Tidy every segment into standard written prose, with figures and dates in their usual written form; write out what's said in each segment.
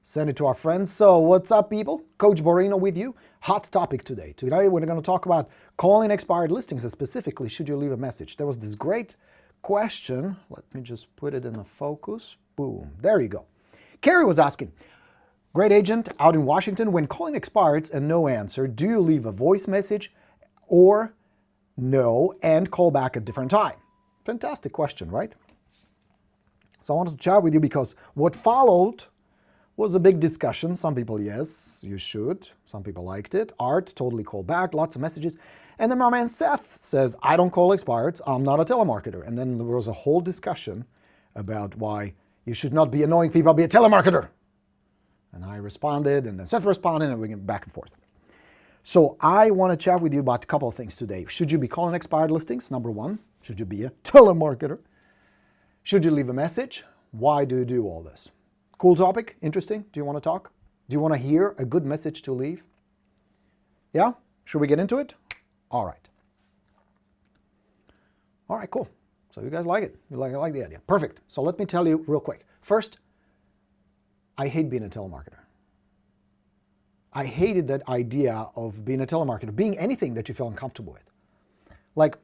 Send it to our friends. So what's up, people? Coach Borino with you. Hot topic today. Today we're going to talk about calling expired listings, and specifically, should you leave a message? There was this great question. Let me just put it in the focus. Boom. There you go. Carrie was asking, great agent out in Washington, when calling expires and no answer, do you leave a voice message or no and call back at different time? Fantastic question, right? So I wanted to chat with you because what followed was a big discussion. Some people, yes, you should. Some people liked it. Art totally called back, lots of messages. And then my man Seth says, I don't call expireds. I'm not a telemarketer. And then there was a whole discussion about why you should not be annoying people, be a telemarketer. And I responded, and then Seth responded, and we went back and forth. So I want to chat with you about a couple of things today. Should you be calling expired listings? Number one, should you be a telemarketer? Should you leave a message? Why do you do all this? Cool topic? Interesting? Do you want to talk? Do you want to hear a good message to leave? Yeah? Should we get into it? All right. All right, cool. So you guys like it. You like the idea. Perfect. So let me tell you real quick. First, I hate being a telemarketer. I hated that idea of being a telemarketer, being anything that you feel uncomfortable with. Like,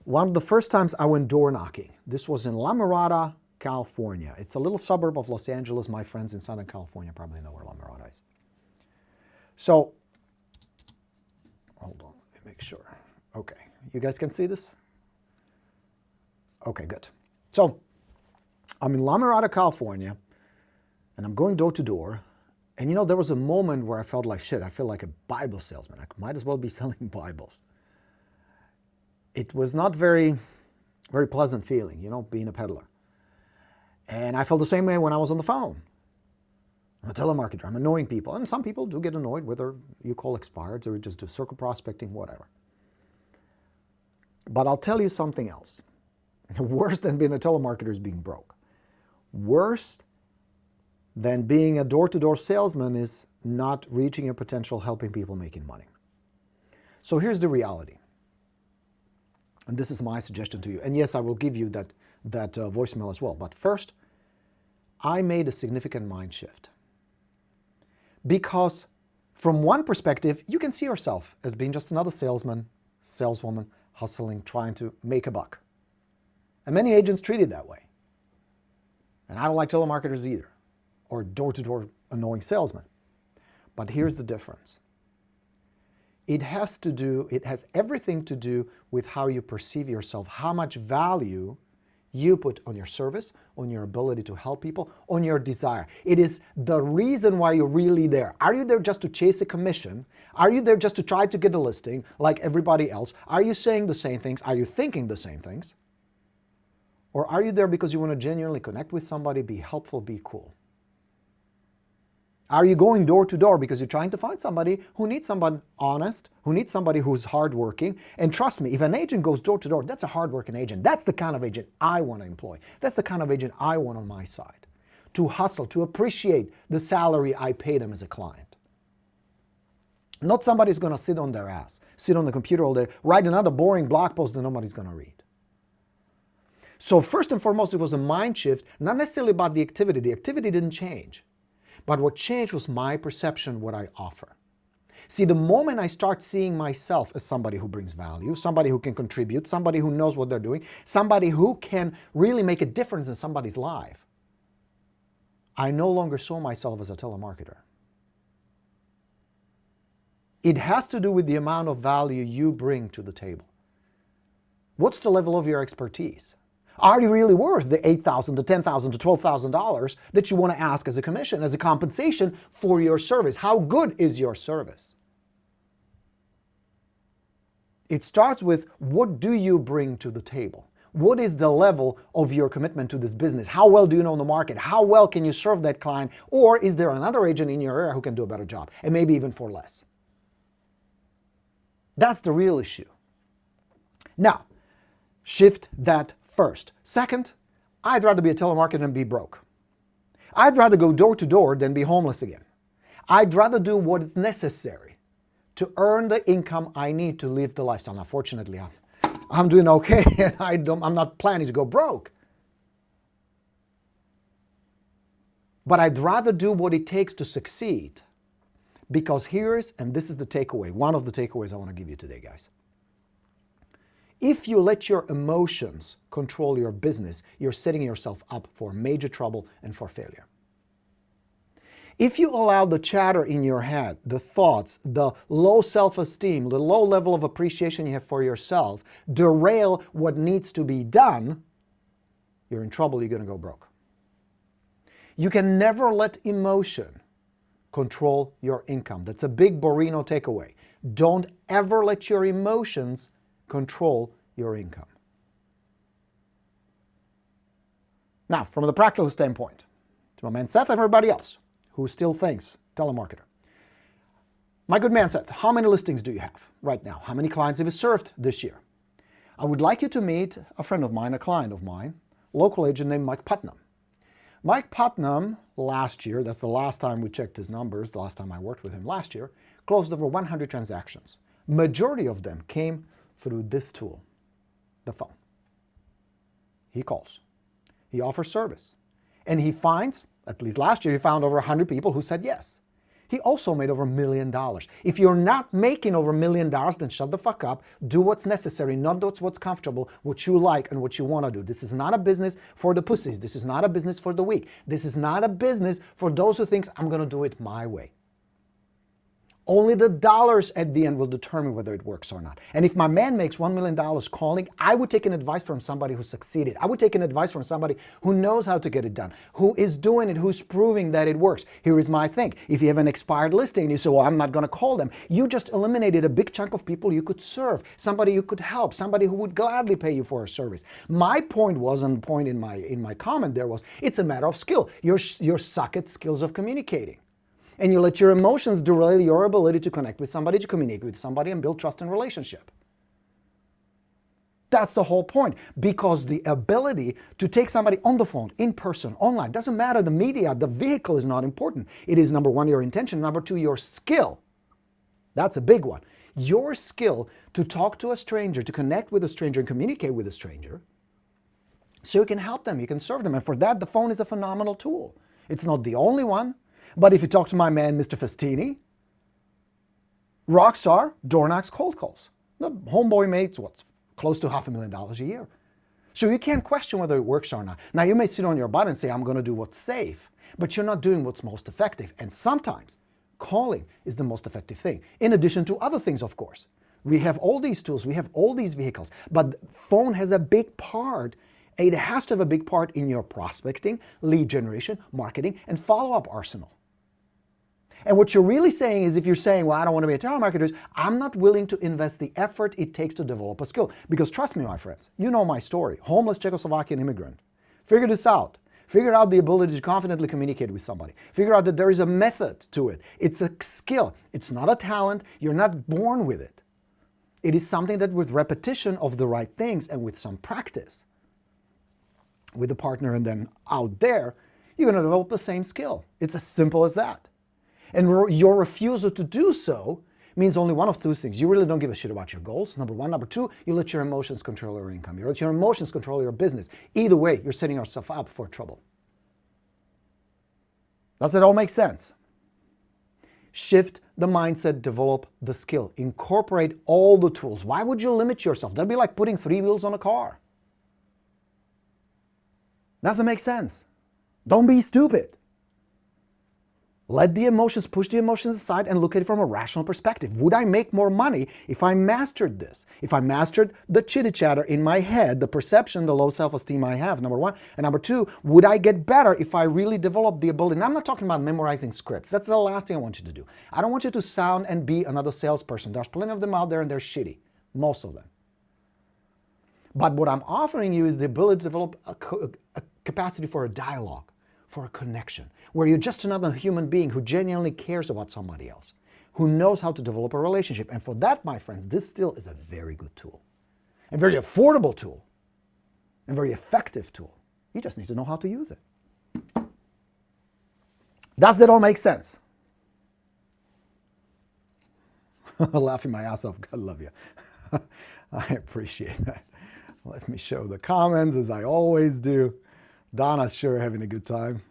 one of the first times I went door knocking, this was in La Mirada, California. It's a little suburb of Los Angeles. My friends in Southern California probably know where La Mirada is. So, hold on, let me make sure. Okay, you guys can see this? Okay, good. So, I'm in La Mirada, California, and I'm going door to door. And you know, there was a moment where I felt like, shit, I feel like a Bible salesman. I might as well be selling Bibles. It was not very pleasant feeling, you know, being a peddler. And I felt the same way when I was on the phone. I'm a telemarketer. I'm annoying people. And some people do get annoyed, whether you call expireds or just do circle prospecting, whatever. But I'll tell you something else. Worse than being a telemarketer is being broke. Worse than being a door-to-door salesman is not reaching your potential, helping people making money. So here's the reality. And this is my suggestion to you. And yes, I will give you that voicemail as well. But first, I made a significant mind shift. Because from one perspective, you can see yourself as being just another salesman, saleswoman, hustling, trying to make a buck. And many agents treat it that way. And I don't like telemarketers either, or door-to-door annoying salesmen. But here's the difference. It has everything to do with how you perceive yourself, how much value you put on your service, on your ability to help people, on your desire. It is the reason why you're really there. Are you there just to chase a commission? Are you there just to try to get a listing like everybody else? Are you saying the same things? Are you thinking the same things? Or are you there because you want to genuinely connect with somebody, be helpful, be cool? Are you going door to door because you're trying to find somebody who needs somebody honest, who needs somebody who's hardworking? And trust me, if an agent goes door to door, that's a hardworking agent. That's the kind of agent I want to employ. That's the kind of agent I want on my side. To hustle, to appreciate the salary I pay them as a client. Not somebody who's going to sit on their ass, sit on the computer all day, write another boring blog post that nobody's going to read. So first and foremost, it was a mind shift, not necessarily about the activity. The activity didn't change. But what changed was my perception, what I offer. See, the moment I start seeing myself as somebody who brings value, somebody who can contribute, somebody who knows what they're doing, somebody who can really make a difference in somebody's life, I no longer saw myself as a telemarketer. It has to do with the amount of value you bring to the table. What's the level of your expertise? Are you really worth the $8,000, the $10,000, to $12,000 that you want to ask as a commission, as a compensation for your service? How good is your service? It starts with, what do you bring to the table? What is the level of your commitment to this business? How well do you know the market? How well can you serve that client? Or is there another agent in your area who can do a better job, and maybe even for less? That's the real issue. Now, shift that first. Second, I'd rather be a telemarketer than be broke. I'd rather go door to door than be homeless again. I'd rather do what is necessary to earn the income I need to live the lifestyle. Now, fortunately, I'm doing okay, and I'm not planning to go broke. But I'd rather do what it takes to succeed, because and this is the takeaway, one of the takeaways I want to give you today, guys. If you let your emotions control your business, you're setting yourself up for major trouble and for failure. If you allow the chatter in your head, the thoughts, the low self-esteem, the low level of appreciation you have for yourself, derail what needs to be done, you're in trouble, you're going to go broke. You can never let emotion control your income. That's a big Borino takeaway. Don't ever let your emotions control your income. Now, from the practical standpoint, to my man Seth and everybody else who still thinks telemarketer. My good man Seth, how many listings do you have right now? How many clients have you served this year? I would like you to meet a friend of mine, a client of mine, local agent named Mike Putnam. Mike Putnam, last year, that's the last time we checked his numbers, the last time I worked with him last year, closed over 100 transactions. Majority of them came through this tool, the phone. He calls. He offers service. And he finds, at least last year, he found over 100 people who said yes. He also made over $1 million. If you're not making over $1 million, then shut the fuck up. Do what's necessary, not what's comfortable, what you like and what you want to do. This is not a business for the pussies. This is not a business for the weak. This is not a business for those who think, I'm going to do it my way. Only the dollars at the end will determine whether it works or not. And if my man makes $1 million calling, I would take an advice from somebody who succeeded. I would take an advice from somebody who knows how to get it done, who is doing it, who's proving that it works. Here is my thing. If you have an expired listing and you say, well, I'm not going to call them, you just eliminated a big chunk of people you could serve, somebody you could help, somebody who would gladly pay you for a service. My point was, and the point in my comment there was, it's a matter of skill. You're suck at skills of communicating. And you let your emotions derail your ability to connect with somebody, to communicate with somebody, and build trust and relationship. That's the whole point. Because the ability to take somebody on the phone, in person, online, doesn't matter the media, the vehicle is not important. It is, number one, your intention, number two, your skill. That's a big one. Your skill to talk to a stranger, to connect with a stranger and communicate with a stranger, so you can help them, you can serve them. And for that, the phone is a phenomenal tool. It's not the only one. But if you talk to my man, Mr. Festini, rockstar, door knocks, cold calls. The homeboy makes, close to $500,000 a year. So you can't question whether it works or not. Now, you may sit on your butt and say, I'm going to do what's safe, but you're not doing what's most effective. And sometimes calling is the most effective thing, in addition to other things, of course. We have all these tools, we have all these vehicles, but phone has a big part. It has to have a big part in your prospecting, lead generation, marketing, and follow-up arsenal. And what you're really saying is, if you're saying, well, I don't want to be a telemarketer, I'm not willing to invest the effort it takes to develop a skill. Because trust me, my friends, you know my story. Homeless Czechoslovakian immigrant. Figure this out. Figure out the ability to confidently communicate with somebody. Figure out that there is a method to it. It's a skill. It's not a talent. You're not born with it. It is something that with repetition of the right things and with some practice with a partner and then out there, you're going to develop the same skill. It's as simple as that. And your refusal to do so means only one of two things. You really don't give a shit about your goals, number one. Number two, you let your emotions control your income. You let your emotions control your business. Either way, you're setting yourself up for trouble. Does it all make sense? Shift the mindset, develop the skill. Incorporate all the tools. Why would you limit yourself? That'd be like putting 3 wheels on a car. Doesn't make sense. Don't be stupid. Let the emotions, push the emotions aside and look at it from a rational perspective. Would I make more money if I mastered this? If I mastered the chitty-chatter in my head, the perception, the low self-esteem I have, number one. And number two, would I get better if I really developed the ability? And I'm not talking about memorizing scripts. That's the last thing I want you to do. I don't want you to sound and be another salesperson. There's plenty of them out there and they're shitty. Most of them. But what I'm offering you is the ability to develop a capacity for a dialogue, for a connection, where you're just another human being who genuinely cares about somebody else, who knows how to develop a relationship. And for that, my friends, this still is a very good tool, a very affordable tool, and very effective tool. You just need to know how to use it. Does that all make sense? Laughing my ass off. God love you. I appreciate that. Let me show the comments as I always do. Donna's sure having a good time.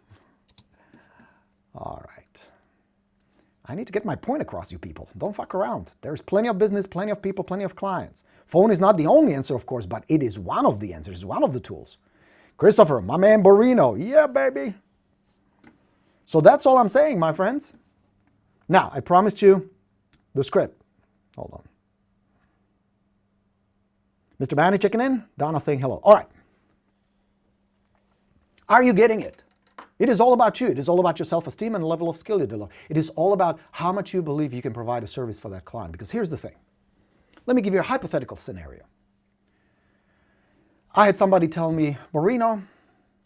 All right. I need to get my point across, you people. Don't fuck around. There's plenty of business, plenty of people, plenty of clients. Phone is not the only answer, of course, but it is one of the answers, one of the tools. Christopher, my man Borino. Yeah, baby. So that's all I'm saying, my friends. Now, I promised you the script. Hold on. Mr. Manny checking in. Donna saying hello. All right. Are you getting it? It is all about you. It is all about your self-esteem and the level of skill you develop. It is all about how much you believe you can provide a service for that client. Because here's the thing. Let me give you a hypothetical scenario. I had somebody tell me, Borino,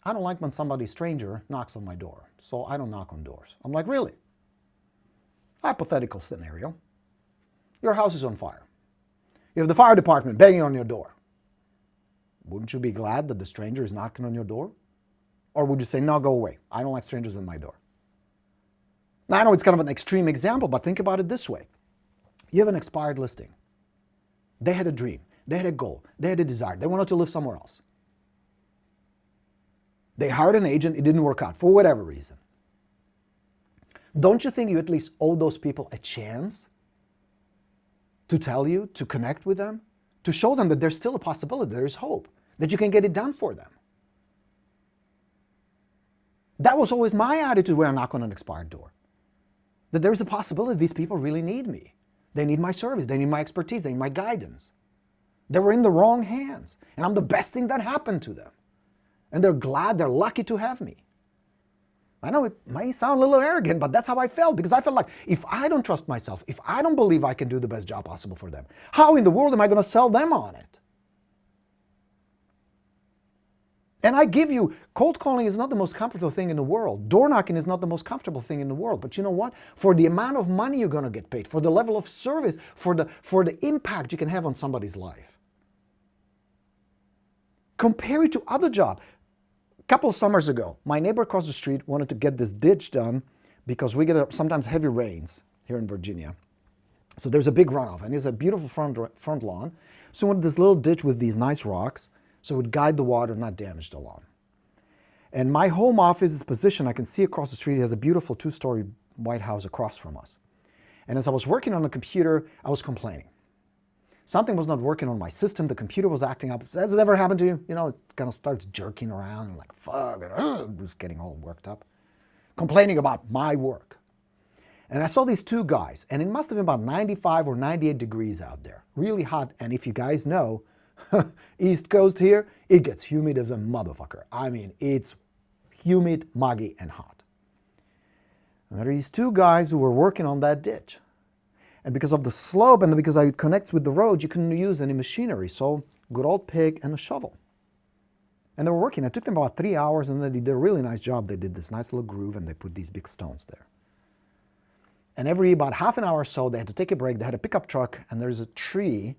I don't like when somebody stranger knocks on my door, so I don't knock on doors. I'm like, really? Hypothetical scenario. Your house is on fire. You have the fire department banging on your door. Wouldn't you be glad that the stranger is knocking on your door? Or would you say, no, go away. I don't like strangers at my door. Now, I know it's kind of an extreme example, but think about it this way. You have an expired listing. They had a dream. They had a goal. They had a desire. They wanted to live somewhere else. They hired an agent. It didn't work out for whatever reason. Don't you think you at least owe those people a chance to tell you, to connect with them, to show them that there's still a possibility, there is hope, that you can get it done for them? That was always my attitude when I knock on an expired door. That there's a possibility these people really need me. They need my service. They need my expertise. They need my guidance. They were in the wrong hands. And I'm the best thing that happened to them. And they're glad, they're lucky to have me. I know it may sound a little arrogant, but that's how I felt. Because I felt like if I don't trust myself, if I don't believe I can do the best job possible for them, how in the world am I going to sell them on it? And I give you, cold calling is not the most comfortable thing in the world. Door knocking is not the most comfortable thing in the world. But you know what? For the amount of money you're going to get paid, for the level of service, for the impact you can have on somebody's life. Compare it to other jobs. A couple of summers ago, my neighbor across the street wanted to get this ditch done because we get sometimes heavy rains here in Virginia. So there's a big runoff, and it's a beautiful front lawn. So we wanted this little ditch with these nice rocks, so it would guide the water, not damage the lawn. And my home office is positioned, I can see across the street, it has a beautiful 2-story white house across from us. And as I was working on the computer, I was complaining. Something was not working on my system, the computer was acting up. Has it ever happened to you? You know, it kind of starts jerking around and like, fuck, just getting all worked up. Complaining about my work. And I saw these two guys, and it must have been about 95 or 98 degrees out there. Really hot, and if you guys know, East Coast here, it gets humid as a motherfucker. I mean, it's humid, muggy, and hot. And there are these two guys who were working on that ditch. And because of the slope and because it connects with the road, you couldn't use any machinery. So, good old pick and a shovel. And they were working. It took them about 3 hours, and they did a really nice job. They did this nice little groove, and they put these big stones there. And every about half an hour or so, they had to take a break. They had a pickup truck, and there's a tree,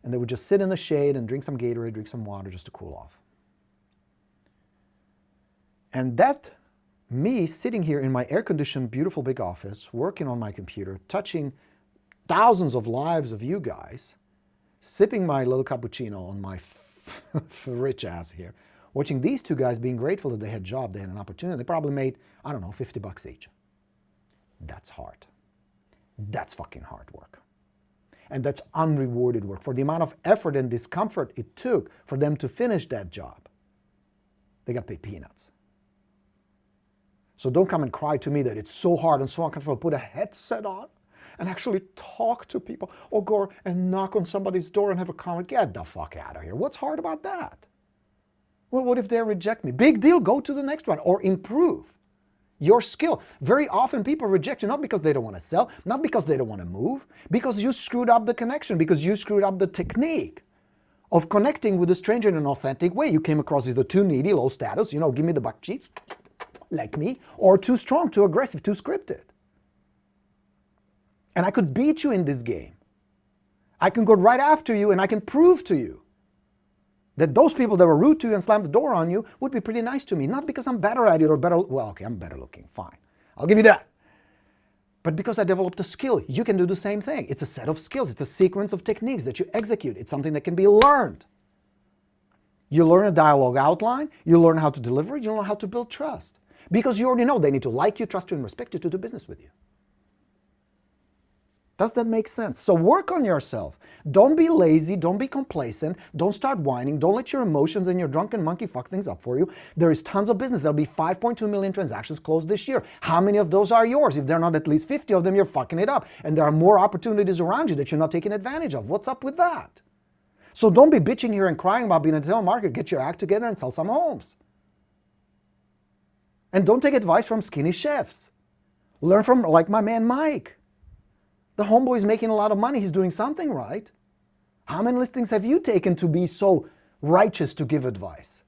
and they would just sit in the shade and drink some Gatorade, drink some water just to cool off. And that, me sitting here in my air-conditioned, beautiful big office, working on my computer, touching thousands of lives of you guys, sipping my little cappuccino on my rich ass here, watching these two guys being grateful that they had a job, they had an opportunity. They probably made, I don't know, $50 each. That's hard. That's fucking hard work. And that's unrewarded work. For the amount of effort and discomfort it took for them to finish that job, they got paid peanuts. So don't come and cry to me that it's so hard and so uncomfortable. Put a headset on and actually talk to people, or go and knock on somebody's door and have a comment. Get the fuck out of here. What's hard about that? Well, what if they reject me? Big deal. Go to the next one or improve your skill. Very often people reject you not because they don't want to sell, not because they don't want to move, because you screwed up the connection, because you screwed up the technique of connecting with a stranger in an authentic way. You came across either too needy, low status, you know, give me the buck cheeks, like me, or too strong, too aggressive, too scripted. And I could beat you in this game. I can go right after you, and I can prove to you that those people that were rude to you and slammed the door on you would be pretty nice to me. Not because I'm better at it or better, well, okay, I'm better looking, fine. I'll give you that. But because I developed a skill, you can do the same thing. It's a set of skills. It's a sequence of techniques that you execute. It's something that can be learned. You learn a dialogue outline. You learn how to deliver it. You learn how to build trust. Because you already know they need to like you, trust you, and respect you to do business with you. Does that make sense? So work on yourself. Don't be lazy. Don't be complacent. Don't start whining. Don't let your emotions and your drunken monkey fuck things up for you. There is tons of business. There'll be 5.2 million transactions closed this year. How many of those are yours? If they're not at least 50 of them, you're fucking it up. And there are more opportunities around you that you're not taking advantage of. What's up with that? So don't be bitching here and crying about being a telemarketer. Get your act together and sell some homes. And don't take advice from skinny chefs. Learn from, like my man Mike. The homeboy is making a lot of money. He's doing something right. How many listings have you taken to be so righteous to give advice?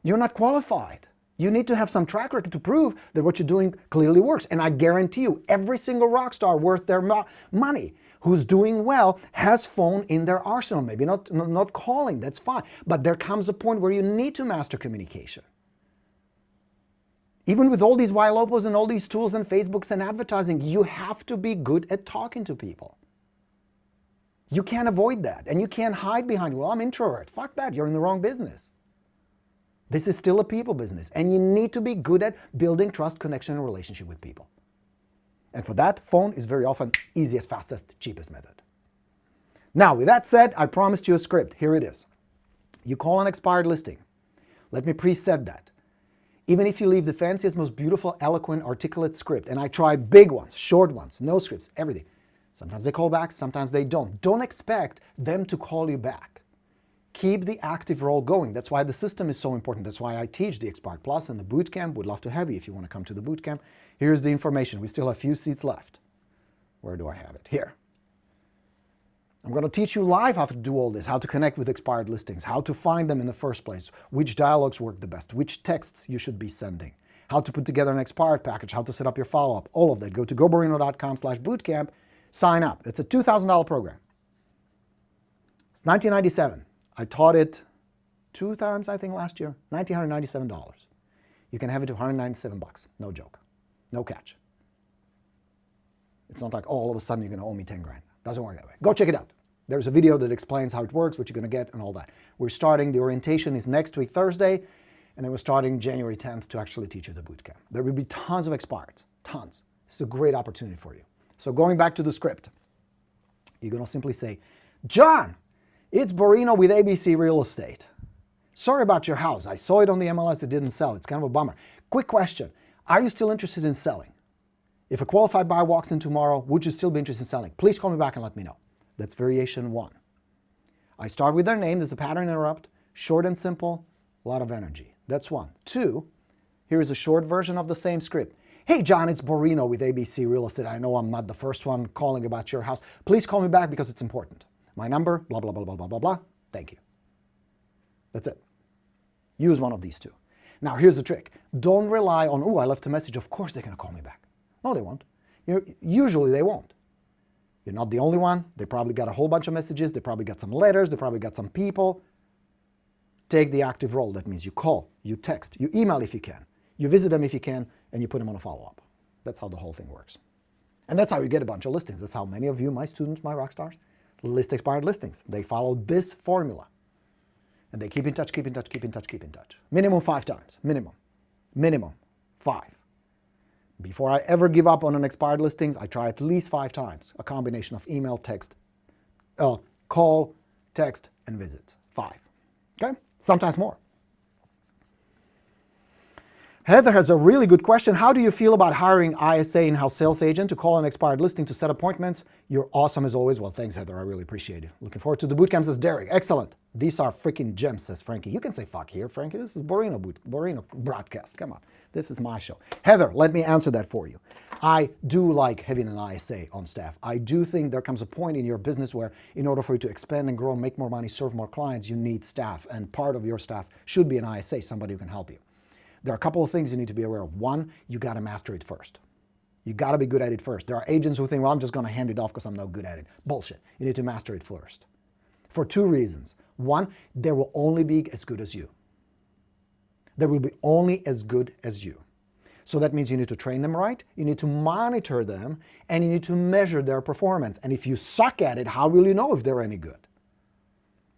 You're not qualified. You need to have some track record to prove that what you're doing clearly works. And I guarantee you, every single rock star worth their money who's doing well has phone in their arsenal. Maybe not calling, that's fine. But there comes a point where you need to master communication. Even with all these YLOPOs and all these tools and Facebooks and advertising, you have to be good at talking to people. You can't avoid that. And you can't hide behind, well, I'm introvert. Fuck that, you're in the wrong business. This is still a people business. And you need to be good at building trust, connection, and relationship with people. And for that, phone is very often easiest, fastest, cheapest method. Now, with that said, I promised you a script. Here it is. You call an expired listing. Let me preset that. Even if you leave the fanciest, most beautiful, eloquent, articulate script, and I tried big ones, short ones, no scripts, everything. Sometimes they call back, sometimes they don't. Don't expect them to call you back. Keep the active role going. That's why the system is so important. That's why I teach the Expired Plus and the Bootcamp. Would love to have you if you want to come to the Bootcamp. Here's the information. We still have a few seats left. Where do I have it? Here. I'm going to teach you live how to do all this, how to connect with expired listings, how to find them in the first place, which dialogues work the best, which texts you should be sending, how to put together an expired package, how to set up your follow-up, all of that. Go to goborino.com/bootcamp, sign up. It's a $2,000 program. It's $1997. I taught it 2 times, I think, last year. $1,997. You can have it to $197. No joke. No catch. It's not like, oh, all of a sudden you're going to owe me 10 grand. Doesn't work that way. Go check it out. There's a video that explains how it works, what you're going to get, and all that. We're starting, the orientation is next week, Thursday, and then we're starting January 10th to actually teach you the bootcamp. There will be tons of expireds, tons. It's a great opportunity for you. So going back to the script, you're going to simply say, John, it's Borino with ABC Real Estate. Sorry about your house. I saw it on the MLS. It didn't sell. It's kind of a bummer. Quick question. Are you still interested in selling? If a qualified buyer walks in tomorrow, would you still be interested in selling? Please call me back and let me know. That's variation 1. I start with their name. There's a pattern interrupt. Short and simple. A lot of energy. That's 1. 2, here is a short version of the same script. Hey, John, it's Borino with ABC Real Estate. I know I'm not the first one calling about your house. Please call me back because it's important. My number, blah, blah, blah, blah, blah, blah, blah. Thank you. That's it. Use one of these 2. Now, here's the trick. Don't rely on, oh, I left a message. Of course they're going to call me back. No, they won't. Usually they won't. You're not the only one. They probably got a whole bunch of messages. They probably got some letters. They probably got some people. Take the active role. That means you call, you text, you email if you can, you visit them if you can, and you put them on a follow-up. That's how the whole thing works. And that's how you get a bunch of listings. That's how many of you, my students, my rock stars, list expired listings. They follow this formula. And they keep in touch, keep in touch, keep in touch, keep in touch. Minimum 5 times. Minimum. Minimum 5. Before I ever give up on an expired listings, I try at least 5 times. A combination of email, text, call, text, and visit. 5. Okay? Sometimes more. Heather has a really good question. How do you feel about hiring ISA in-house sales agent to call an expired listing to set appointments? You're awesome as always. Well, thanks, Heather. I really appreciate it. Looking forward to the bootcamp, says Derek. Excellent. These are freaking gems, says Frankie. You can say fuck here, Frankie. This is Borino broadcast. Come on. This is my show. Heather, let me answer that for you. I do like having an ISA on staff. I do think there comes a point in your business where in order for you to expand and grow, make more money, serve more clients, you need staff. And part of your staff should be an ISA, somebody who can help you. There are a couple of things you need to be aware of. 1, you got to master it first. You got to be good at it first. There are agents who think, well, I'm just going to hand it off because I'm no good at it. Bullshit. You need to master it first. For 2 reasons. 1, they will only be as good as you. They will be only as good as you. So that means you need to train them right, you need to monitor them, and you need to measure their performance. And if you suck at it, how will you know if they're any good?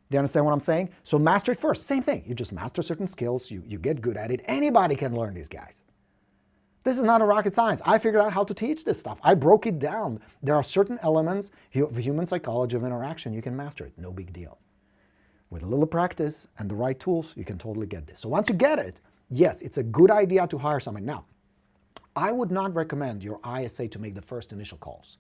Do you understand what I'm saying? So master it first. Same thing. You just master certain skills. You get good at it. Anybody can learn these guys. This is not a rocket science. I figured out how to teach this stuff. I broke it down. There are certain elements of human psychology of interaction. You can master it. No big deal. With a little practice and the right tools, you can totally get this. So once you get it, yes, it's a good idea to hire someone. Now, I would not recommend your ISA to make the first initial calls.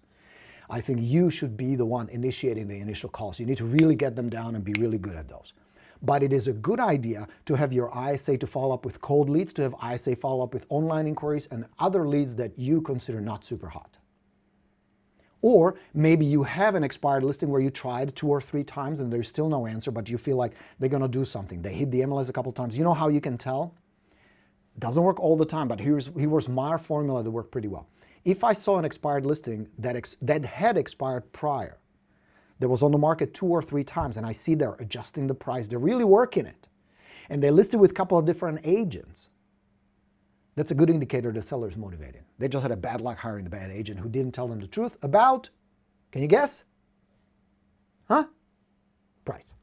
I think you should be the one initiating the initial calls. You need to really get them down and be really good at those. But it is a good idea to have your ISA to follow up with cold leads, to have ISA follow up with online inquiries and other leads that you consider not super hot. Or maybe you have an expired listing where you tried 2 or 3 times and there's still no answer, but you feel like they're going to do something. They hit the MLS a couple times. You know how you can tell? Doesn't work all the time, but here's my formula that worked pretty well. If I saw an expired listing that had expired prior, that was on the market 2 or 3 times, and I see they're adjusting the price, they're really working it, and they listed with a couple of different agents, that's a good indicator the seller is motivated. They just had a bad luck hiring the bad agent who didn't tell them the truth about, can you guess? Huh? Price.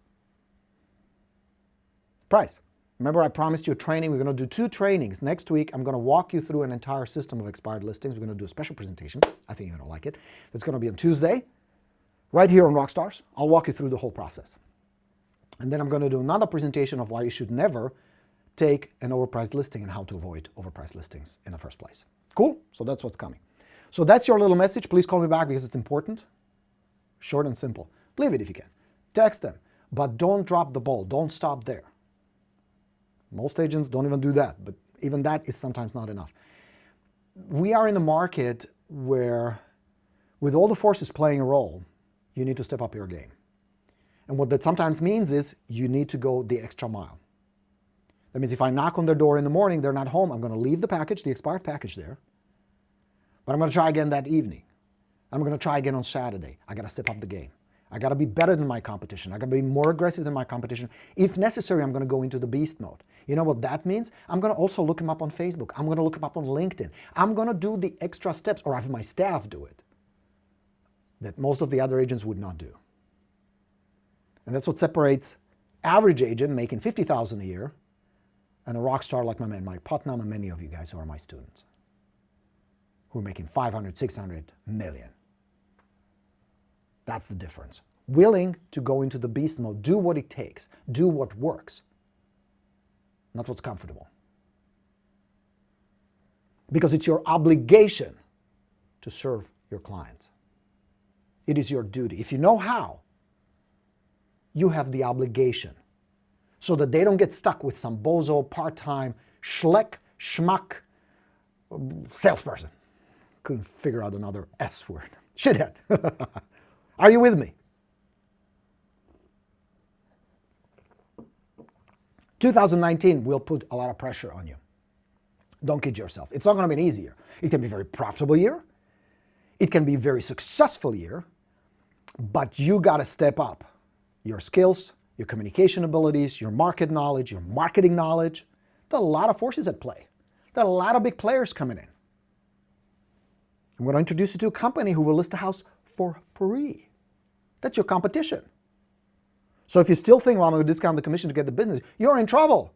Price. Remember I promised you a training. We're going to do 2 trainings. Next week, I'm going to walk you through an entire system of expired listings. We're going to do a special presentation. I think you're going to like it. It's going to be on Tuesday, right here on Rockstars. I'll walk you through the whole process. And then I'm going to do another presentation of why you should never take an overpriced listing and how to avoid overpriced listings in the first place. Cool? So that's what's coming. So that's your little message. Please call me back because it's important. Short and simple. Believe it if you can. Text them. But don't drop the ball. Don't stop there. Most agents don't even do that, but even that is sometimes not enough. We are in a market where, with all the forces playing a role, you need to step up your game. And what that sometimes means is you need to go the extra mile. That means if I knock on their door in the morning, they're not home, I'm going to leave the package, the expired package there, but I'm going to try again that evening. I'm going to try again on Saturday. I got to step up the game. I got to be better than my competition. I got to be more aggressive than my competition. If necessary, I'm going to go into the beast mode. You know what that means? I'm going to also look them up on Facebook. I'm going to look them up on LinkedIn. I'm going to do the extra steps, or have my staff do it, that most of the other agents would not do. And that's what separates average agent making $50,000 a year and a rock star like my man Mike Putnam and many of you guys who are my students, who are making 500, 600 million. That's the difference. Willing to go into the beast mode, do what it takes, do what works, not what's comfortable. Because it's your obligation to serve your clients. It is your duty. If you know how, you have the obligation so that they don't get stuck with some bozo, part-time, schleck, schmuck salesperson. Couldn't figure out another S word. Shithead. Are you with me? 2019 will put a lot of pressure on you. Don't kid yourself. It's not going to be an easy year. It can be a very profitable year. It can be a very successful year. But you got to step up your skills, your communication abilities, your market knowledge, your marketing knowledge. There are a lot of forces at play. There are a lot of big players coming in. I'm going to introduce you to a company who will list a house for free. That's your competition. So if you still think, well, I'm going to discount the commission to get the business, you're in trouble.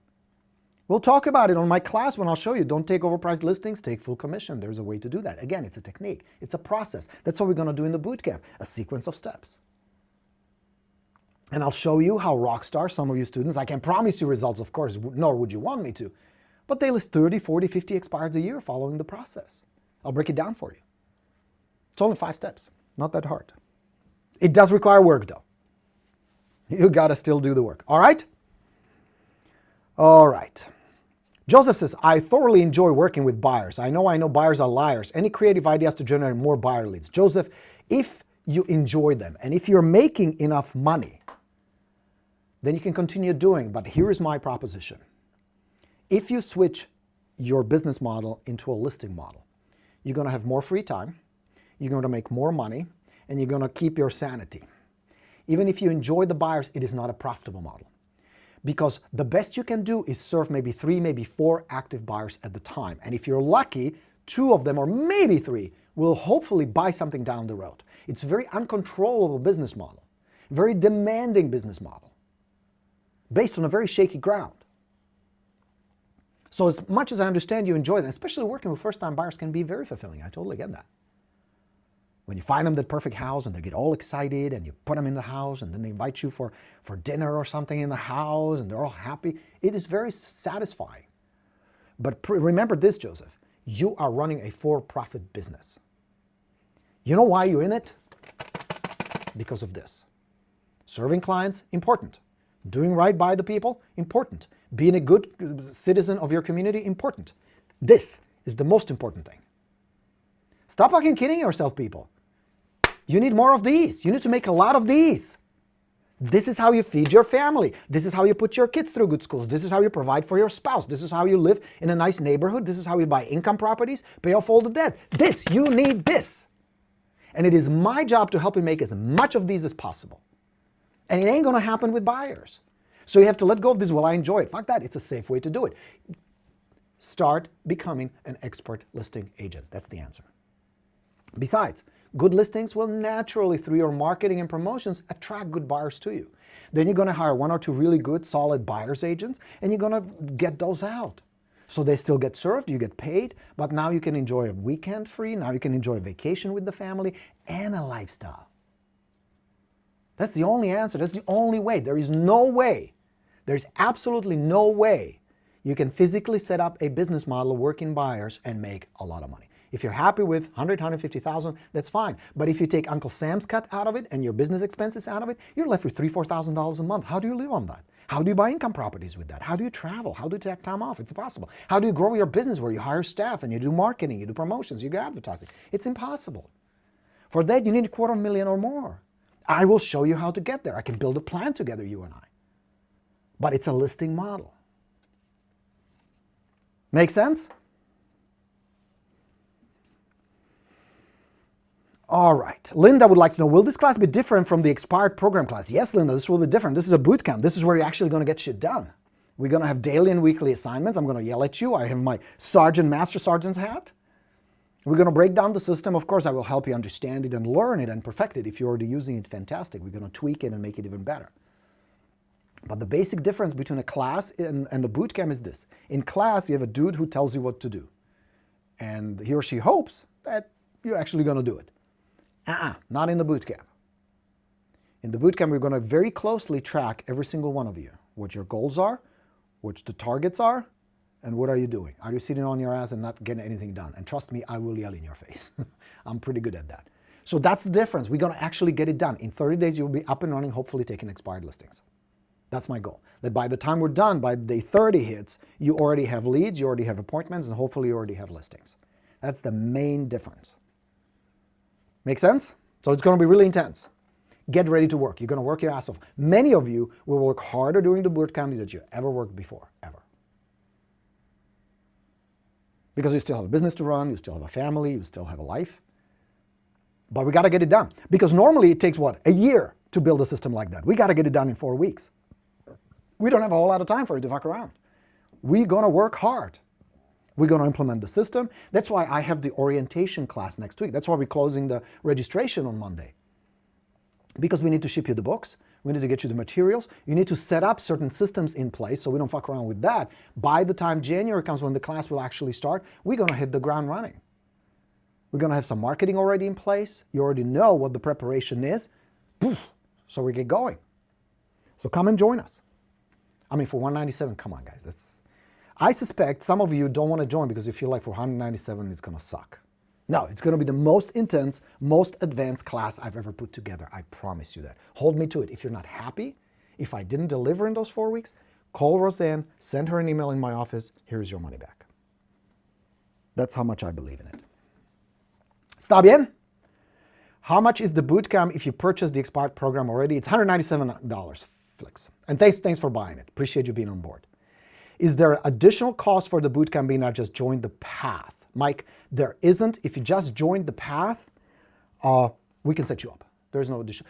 We'll talk about it on my class when I'll show you. Don't take overpriced listings, take full commission. There's a way to do that. Again, it's a technique. It's a process. That's what we're going to do in the bootcamp, a sequence of steps. And I'll show you how rockstar, some of you students, I can't promise you results, of course, nor would you want me to, but they list 30, 40, 50 expireds a year following the process. I'll break it down for you. It's only 5 steps. Not that hard. It does require work, though. You got to still do the work. All right? All right. Joseph says, I thoroughly enjoy working with buyers. I know buyers are liars. Any creative ideas to generate more buyer leads? Joseph, if you enjoy them and if you're making enough money, then you can continue doing. But here is my proposition. If you switch your business model into a listing model, you're going to have more free time, you're going to make more money, and you're going to keep your sanity. Even if you enjoy the buyers, it is not a profitable model. Because the best you can do is serve maybe 3, maybe 4 active buyers at the time. And if you're lucky, 2 of them, or maybe 3, will hopefully buy something down the road. It's a very uncontrollable business model, very demanding business model. based on a very shaky ground. So as much as I understand you enjoy it, especially working with first-time buyers can be very fulfilling. I totally get that. When you find them that perfect house and they get all excited and you put them in the house and then they invite you for dinner or something in the house and they're all happy, it is very satisfying. But remember this, Joseph, you are running a for-profit business. You know why you're in it? Because of this. Serving clients, important. Doing right by the people, important. Being a good citizen of your community, important. This is the most important thing. Stop fucking kidding yourself, people. You need more of these. You need to make a lot of these. This is how you feed your family. This is how you put your kids through good schools. This is how you provide for your spouse. This is how you live in a nice neighborhood. This is how you buy income properties, pay off all the debt. This, you need this. And it is my job to help you make as much of these as possible. And it ain't gonna happen with buyers. So you have to let go of this, well, I enjoy it. Fuck that, it's a safe way to do it. Start becoming an expert listing agent. That's the answer. Besides, good listings will naturally, through your marketing and promotions, attract good buyers to you. Then you're going to hire one or two really good, solid buyer's agents, and you're going to get those out. So they still get served, you get paid, but now you can enjoy a weekend free, now you can enjoy a vacation with the family, and a lifestyle. That's the only answer. That's the only way. There is no way, there's absolutely no way you can physically set up a business model of working buyers and make a lot of money. If you're happy with 100, 150,000, that's fine. But if you take Uncle Sam's cut out of it and your business expenses out of it, you're left with $3,000, $4,000 a month. How do you live on that? How do you buy income properties with that? How do you travel? How do you take time off? It's impossible. How do you grow your business where you hire staff and you do marketing, you do promotions, you do advertising? It's impossible. For that, you need $250,000 or more. I will show you how to get there. I can build a plan together, you and I. But it's a listing model. Make sense? All right. Linda would like to know, will this class be different from the expired program class? Yes, Linda, this will be different. This is a boot camp. This is where you're actually going to get shit done. We're going to have daily and weekly assignments. I'm going to yell at you. I have my master sergeant's hat. We're going to break down the system. Of course, I will help you understand it and learn it and perfect it. If you're already using it, fantastic. We're going to tweak it and make it even better. But the basic difference between a class and the boot camp is this. In class, you have a dude who tells you what to do. And he or she hopes that you're actually going to do it. Not in the boot camp. In the boot camp, we're going to very closely track every single one of you. What your goals are, what the targets are, and what are you doing? Are you sitting on your ass and not getting anything done? And trust me, I will yell in your face. I'm pretty good at that. So that's the difference. We're going to actually get it done. In 30 days, you'll be up and running, hopefully taking expired listings. That's my goal. That by the time we're done, by day 30 hits, you already have leads, you already have appointments, and hopefully you already have listings. That's the main difference. Make sense? So it's going to be really intense. Get ready to work. You're going to work your ass off. Many of you will work harder during the boot camp than you ever worked before, ever. Because you still have a business to run, you still have a family, you still have a life. But we got to get it done. Because normally it takes, what, a year to build a system like that. We got to get it done in 4 weeks. We don't have a whole lot of time for it to fuck around. We're going to work hard. We're going to implement the system. That's why I have the orientation class next week. That's why we're closing the registration on Monday. Because we need to ship you the books. We need to get you the materials. You need to set up certain systems in place so we don't fuck around with that. By the time January comes, when the class will actually start, we're going to hit the ground running. We're going to have some marketing already in place. You already know what the preparation is. Poof, so we get going. So come and join us. I mean, for $197, come on, guys. I suspect some of you don't want to join because you feel like for $197 it's going to suck. No, it's going to be the most intense, most advanced class I've ever put together. I promise you that. Hold me to it. If you're not happy, if I didn't deliver in those 4 weeks, call Roseanne, send her an email in my office, here's your money back. That's how much I believe in it. Está bien? How much is the bootcamp if you purchase the expired program already? It's $197, Flix. And thanks for buying it. Appreciate you being on board. Is there additional cost for the bootcamp being not just join the path? Mike, there isn't. If you just joined the path, we can set you up. There's no addition.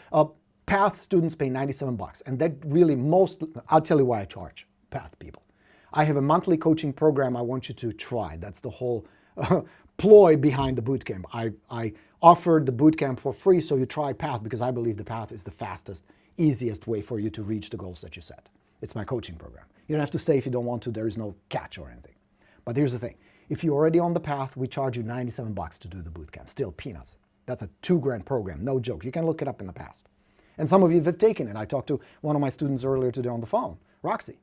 Path students pay $97, and that really I'll tell you why I charge Path people. I have a monthly coaching program I want you to try. That's the whole ploy behind the bootcamp. I offered the bootcamp for free, so you try Path because I believe the Path is the fastest, easiest way for you to reach the goals that you set. It's my coaching program. You don't have to stay if you don't want to. There is no catch or anything. But here's the thing. If you're already on the path, we charge you $97 to do the bootcamp. Still peanuts. That's a $2,000 program. No joke. You can look it up in the past. And some of you have taken it. I talked to one of my students earlier today on the phone, Roxy.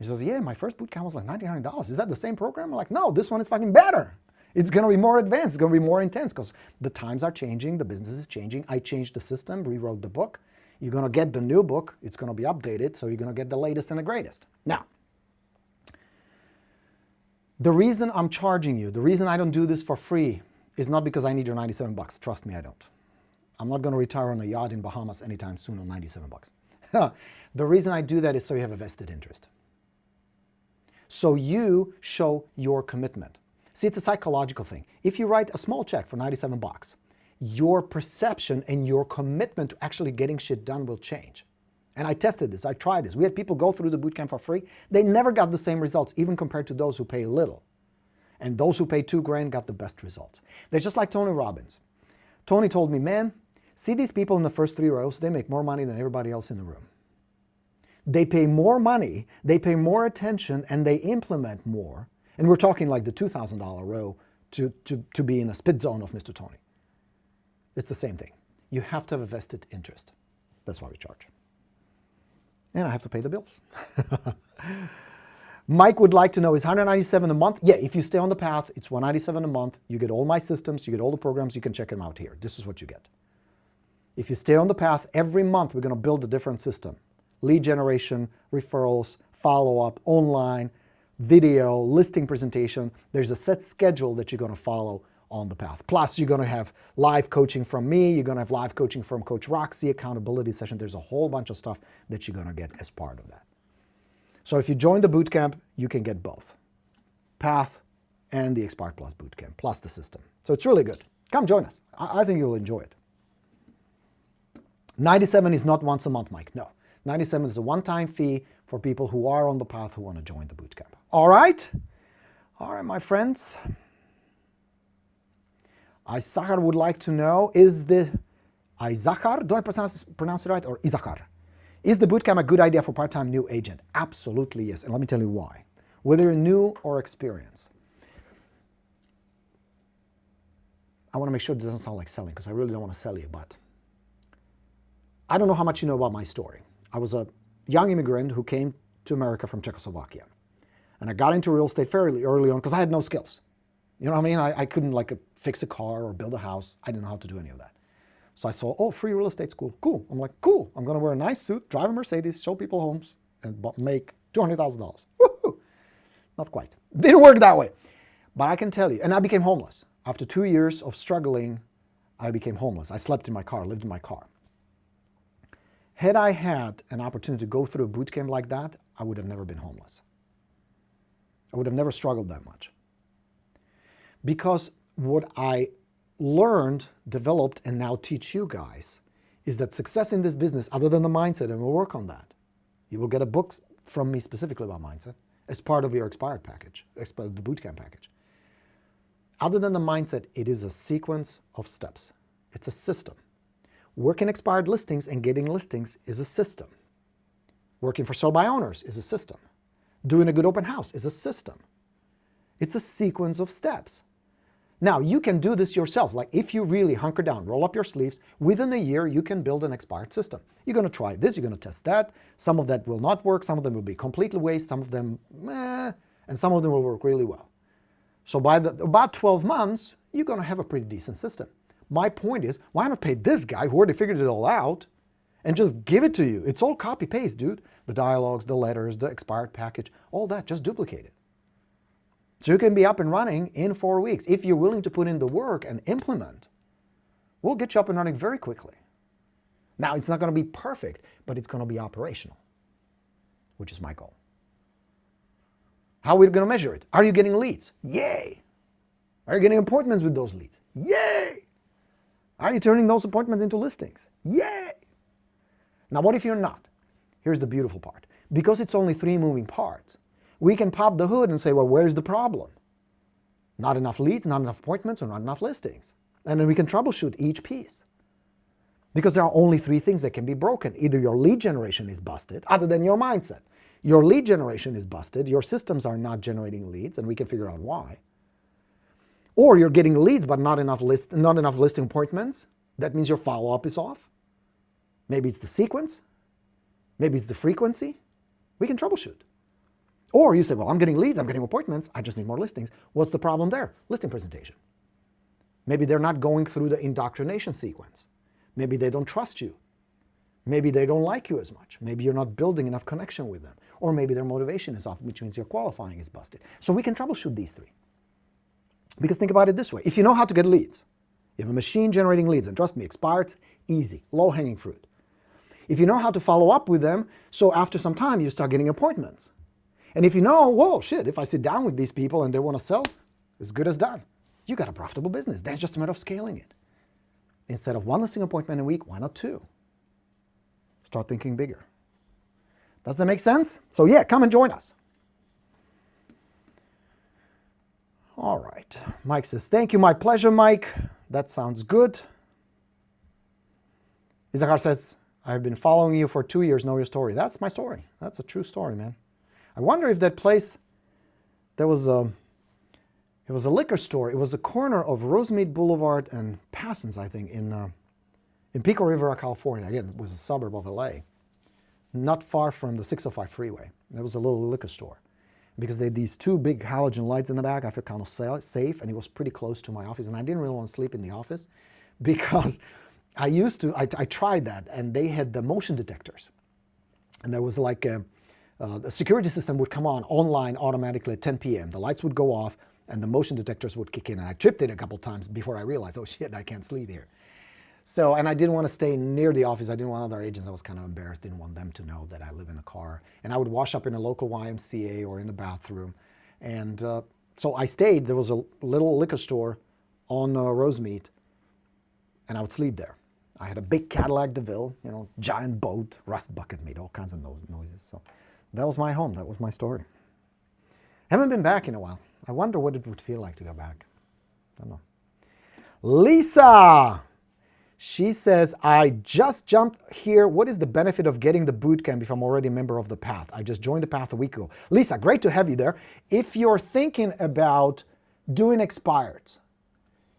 She says, yeah, my first bootcamp was like $1,900. Is that the same program? I'm like, no, this one is fucking better. It's going to be more advanced. It's going to be more intense because the times are changing. The business is changing. I changed the system, rewrote the book. You're going to get the new book. It's going to be updated. So you're going to get the latest and the greatest. Now, the reason I'm charging you, the reason I don't do this for free is not because I need your $97. Trust me, I don't. I'm not going to retire on a yacht in Bahamas anytime soon on $97. The reason I do that is so you have a vested interest. So you show your commitment. See, it's a psychological thing. If you write a small check for $97, your perception and your commitment to actually getting shit done will change. And I tested this, I tried this. We had people go through the bootcamp for free. They never got the same results, even compared to those who pay little. And those who pay $2,000 got the best results. They're just like Tony Robbins. Tony told me, man, see these people in the first 3 rows, they make more money than everybody else in the room. They pay more money, they pay more attention, and they implement more. And we're talking like the $2,000 row to be in the spit zone of Mr. Tony. It's the same thing. You have to have a vested interest. That's why we charge. And I have to pay the bills. Mike would like to know, is $197 a month? Yeah, if you stay on the path, it's $197 a month. You get all my systems, you get all the programs, you can check them out here. This is what you get. If you stay on the path, every month we're going to build a different system. Lead generation, referrals, follow-up, online, video, listing presentation. There's a set schedule that you're going to follow on the path. Plus, you're going to have live coaching from me. You're going to have live coaching from Coach Roxy, accountability session. There's a whole bunch of stuff that you're going to get as part of that. So if you join the bootcamp, you can get both. Path and the Expired Plus bootcamp, plus the system. So it's really good. Come join us. I think you'll enjoy it. 97 is not once a month, Mike. No. 97 is a one-time fee for people who are on the path who want to join the bootcamp. All right? All right, my friends. Isachar would like to know, is the Isachar, do I pronounce it right, or Isachar? Is the bootcamp a good idea for part-time new agent? Absolutely yes, and let me tell you why. Whether you're new or experienced. I want to make sure it doesn't sound like selling, because I really don't want to sell you, but I don't know how much you know about my story. I was a young immigrant who came to America from Czechoslovakia. And I got into real estate fairly early on because I had no skills. You know what I mean? I couldn't fix a car or build a house. I didn't know how to do any of that. So I saw, oh, free real estate school. Cool. I'm like, cool. I'm going to wear a nice suit, drive a Mercedes, show people homes, and make $200,000. Woohoo! Not quite. Didn't work that way. But I can tell you, and I became homeless. After 2 years of struggling, I became homeless. I slept in my car, lived in my car. Had I had an opportunity to go through a boot camp like that, I would have never been homeless. I would have never struggled that much. Because what I learned, developed, and now teach you guys is that success in this business, other than the mindset, and we'll work on that. You will get a book from me specifically about mindset as part of your expired package, the bootcamp package. Other than the mindset, it is a sequence of steps. It's a system. Working expired listings and getting listings is a system. Working for sale by owners is a system. Doing a good open house is a system. It's a sequence of steps. Now, you can do this yourself. Like if you really hunker down, roll up your sleeves, within a year you can build an expired system. You're going to try this, you're going to test that. Some of that will not work, some of them will be completely waste, some of them and some of them will work really well. So by about 12 months, you're going to have a pretty decent system. My point is, why not pay this guy who already figured it all out and just give it to you? It's all copy-paste, dude. The dialogues, the letters, the expired package, all that, just duplicate it. So you can be up and running in 4 weeks. If you're willing to put in the work and implement, we'll get you up and running very quickly. Now, it's not going to be perfect, but it's going to be operational, which is my goal. How are we going to measure it? Are you getting leads? Yay! Are you getting appointments with those leads? Yay! Are you turning those appointments into listings? Yay! Now, what if you're not? Here's the beautiful part. Because it's only 3 moving parts, we can pop the hood and say, well, where's the problem? Not enough leads, not enough appointments, or not enough listings. And then we can troubleshoot each piece. Because there are only 3 things that can be broken. Either your lead generation is busted, other than your mindset. Your lead generation is busted. Your systems are not generating leads, and we can figure out why. Or you're getting leads but not enough listing appointments. That means your follow-up is off. Maybe it's the sequence. Maybe it's the frequency. We can troubleshoot. Or you say, well, I'm getting leads, I'm getting appointments, I just need more listings. What's the problem there? Listing presentation. Maybe they're not going through the indoctrination sequence. Maybe they don't trust you. Maybe they don't like you as much. Maybe you're not building enough connection with them. Or maybe their motivation is off, which means your qualifying is busted. So we can troubleshoot these three. Because think about it this way. If you know how to get leads, you have a machine generating leads, and trust me, expireds, easy, low-hanging fruit. If you know how to follow up with them, so after some time you start getting appointments. And if you know, whoa, shit, if I sit down with these people and they want to sell, as good as done. You got a profitable business. That's just a matter of scaling it. Instead of one listing appointment a week, why not two? Start thinking bigger. Does that make sense? So yeah, come and join us. All right. Mike says, thank you, my pleasure, Mike. That sounds good. Izakar says, I've been following you for 2 years, know your story. That's my story. That's a true story, man. I wonder if that place, it was a liquor store. It was a corner of Rosemead Boulevard and Passons, I think, in Pico Rivera, California. Again, it was a suburb of LA. Not far from the 605 freeway. There was a little liquor store. Because they had these two big halogen lights in the back, I felt kind of safe, and it was pretty close to my office. And I didn't really want to sleep in the office because I tried that, and they had the motion detectors. And there was like the security system would come on online automatically at 10 p.m. The lights would go off, and the motion detectors would kick in. And I tripped it a couple times before I realized, oh shit, I can't sleep here. So, and I didn't want to stay near the office. I didn't want other agents. I was kind of embarrassed. Didn't want them to know that I live in a car. And I would wash up in a local YMCA or in the bathroom. And so I stayed. There was a little liquor store on Rosemead, and I would sleep there. I had a big Cadillac DeVille, you know, giant boat, rust bucket, made all kinds of noises. So that was my home. That was my story. Haven't been back in a while. I wonder what it would feel like to go back. I don't know. Lisa! She says, I just jumped here. What is the benefit of getting the bootcamp if I'm already a member of the Path? I just joined the Path a week ago. Lisa, great to have you there. If you're thinking about doing expireds,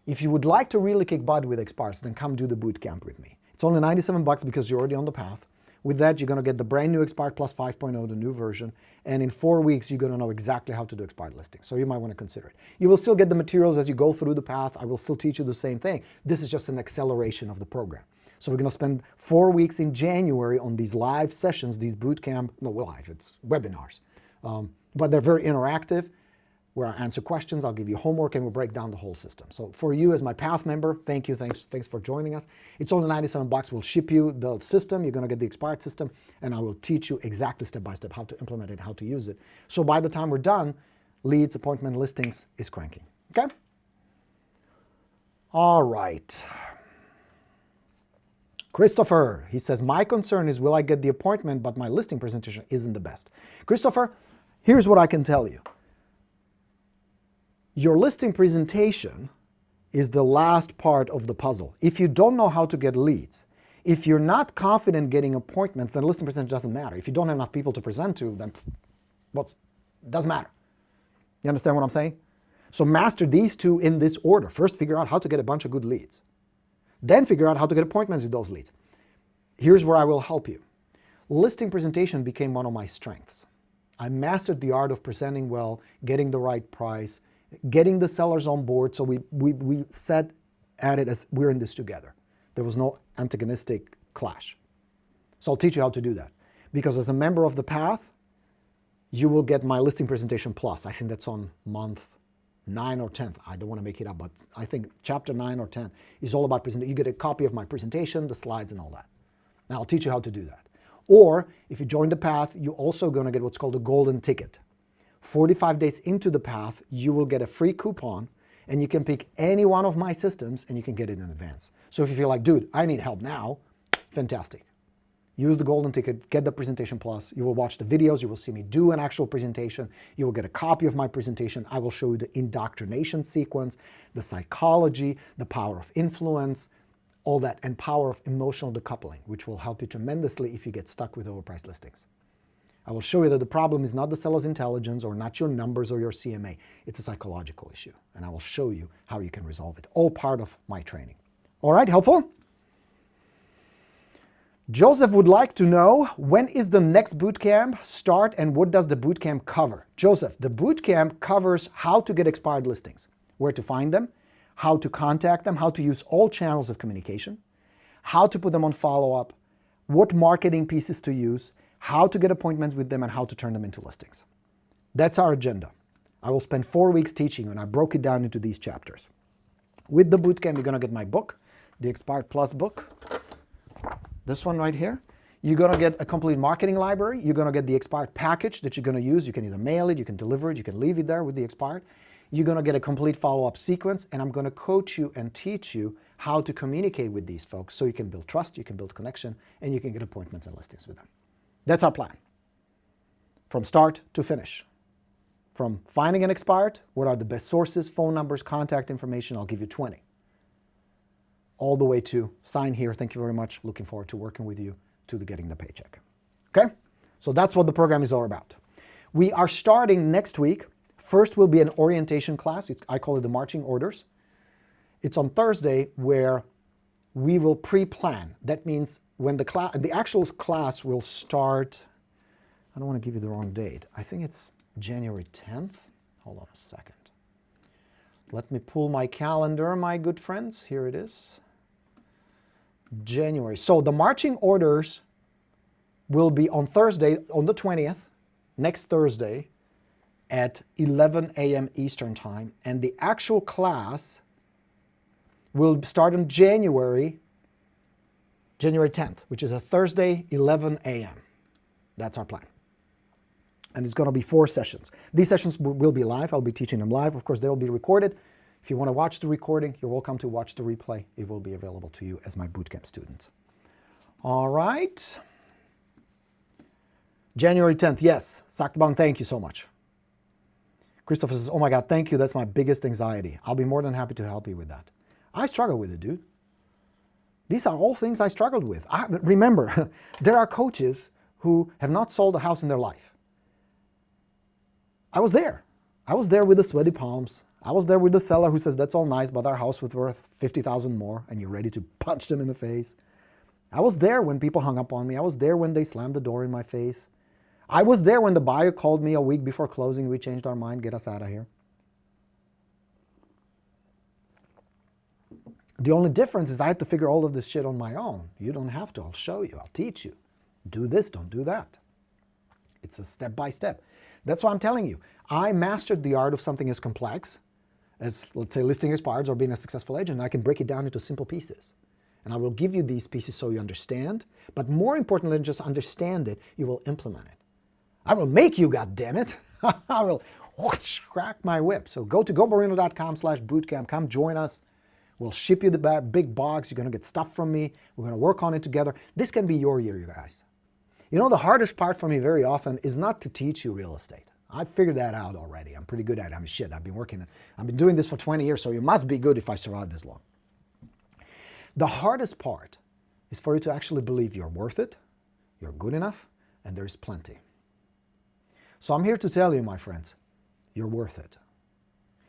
if you would like to really kick butt with expireds, then come do the bootcamp with me. It's only $97 because you're already on the Path. With that, you're going to get the brand new Expired Plus 5.0, the new version. And in 4 weeks, you're going to know exactly how to do expired listings. So you might want to consider it. You will still get the materials as you go through the Path. I will still teach you the same thing. This is just an acceleration of the program. So we're going to spend 4 weeks in January on these live sessions, these bootcamp, no, live, it's webinars. But they're very interactive, where I answer questions, I'll give you homework, and we'll break down the whole system. So for you as my Path member, thank you, thanks for joining us. It's only $97. We'll ship you the system. You're going to get the expired system, and I will teach you exactly step by step how to implement it, how to use it. So by the time we're done, leads, appointment, listings is cranking. Okay? All right. Christopher, he says, my concern is will I get the appointment, but my listing presentation isn't the best. Christopher, here's what I can tell you. Your listing presentation is the last part of the puzzle. If you don't know how to get leads, if you're not confident getting appointments, then listing presentation doesn't matter. If you don't have enough people to present to, then doesn't matter. You understand what I'm saying? So master these two in this order. First, figure out how to get a bunch of good leads. Then figure out how to get appointments with those leads. Here's where I will help you. Listing presentation became one of my strengths. I mastered the art of presenting well, getting the right price, getting the sellers on board, so we set at it as we're in this together. There was no antagonistic clash. So I'll teach you how to do that. Because as a member of the Path, you will get my listing presentation plus. I think that's on month 9 or 10. I don't want to make it up, but I think chapter 9 or 10 is all about presentation. You get a copy of my presentation, the slides and all that. Now I'll teach you how to do that. Or if you join the Path, you're also going to get what's called a golden ticket. 45 days into the Path, you will get a free coupon, and you can pick any one of my systems and you can get it in advance. So if you feel like, dude, I need help now, fantastic. Use the golden ticket, get the presentation plus. You will watch the videos, you will see me do an actual presentation. You will get a copy of my presentation. I will show you the indoctrination sequence, the psychology, the power of influence, all that, and power of emotional decoupling, which will help you tremendously if you get stuck with overpriced listings. I will show you that the problem is not the seller's intelligence or not your numbers or your CMA. It's a psychological issue. And I will show you how you can resolve it. All part of my training. All right, helpful? Joseph would like to know, when is the next bootcamp start and what does the bootcamp cover? Joseph, the bootcamp covers how to get expired listings, where to find them, how to contact them, how to use all channels of communication, how to put them on follow-up, what marketing pieces to use, how to get appointments with them, and how to turn them into listings. That's our agenda. I will spend 4 weeks teaching you, and I broke it down into these chapters. With the bootcamp, you're going to get my book, the Expired Plus book. This one right here. You're going to get a complete marketing library. You're going to get the expired package that you're going to use. You can either mail it, you can deliver it, you can leave it there with the expired. You're going to get a complete follow-up sequence, and I'm going to coach you and teach you how to communicate with these folks so you can build trust, you can build connection, and you can get appointments and listings with them. That's our plan. From start to finish. From finding an expired, what are the best sources, phone numbers, contact information, I'll give you 20. All the way to sign here, thank you very much, looking forward to working with you, to getting the paycheck. Okay? So that's what the program is all about. We are starting next week. First will be an orientation class. I call it the marching orders. It's on Thursday where we will pre-plan. That means when the actual class will start, I don't want to give you the wrong date. I think it's January 10th. Hold on a second. Let me pull my calendar, my good friends. Here it is. January. So the marching orders will be on Thursday, on the 20th, next Thursday at 11 a.m. Eastern Time. And the actual class will start on January 10th, which is a Thursday, 11 a.m. That's our plan. And it's going to be 4 sessions. These sessions will be live. I'll be teaching them live. Of course, they will be recorded. If you want to watch the recording, you're welcome to watch the replay. It will be available to you as my bootcamp students. All right. January 10th, yes. Sakbang, thank you so much. Christopher says, oh my God, thank you. That's my biggest anxiety. I'll be more than happy to help you with that. I struggle with it, dude. These are all things I struggled with. Remember, there are coaches who have not sold a house in their life. I was there. I was there with the sweaty palms. I was there with the seller who says, that's all nice, but our house was worth $50,000 more, and you're ready to punch them in the face. I was there when people hung up on me. I was there when they slammed the door in my face. I was there when the buyer called me a week before closing. We changed our mind, get us out of here. The only difference is I had to figure all of this shit on my own. You don't have to. I'll show you. I'll teach you. Do this, don't do that. It's a step by step. That's why I'm telling you. I mastered the art of something as complex as, let's say, listing expireds or being a successful agent. I can break it down into simple pieces. And I will give you these pieces so you understand. But more important than just understand it, you will implement it. I will make you, goddammit. I will whoosh, crack my whip. So go to goborino.com/bootcamp. Come join us. We'll ship you the big box. You're going to get stuff from me. We're going to work on it together. This can be your year, you guys. You know, the hardest part for me very often is not to teach you real estate. I figured that out already. I'm pretty good at it. I mean, shit, I've been doing this for 20 years, so you must be good if I survive this long. The hardest part is for you to actually believe you're worth it, you're good enough, and there's plenty. So I'm here to tell you, my friends, you're worth it.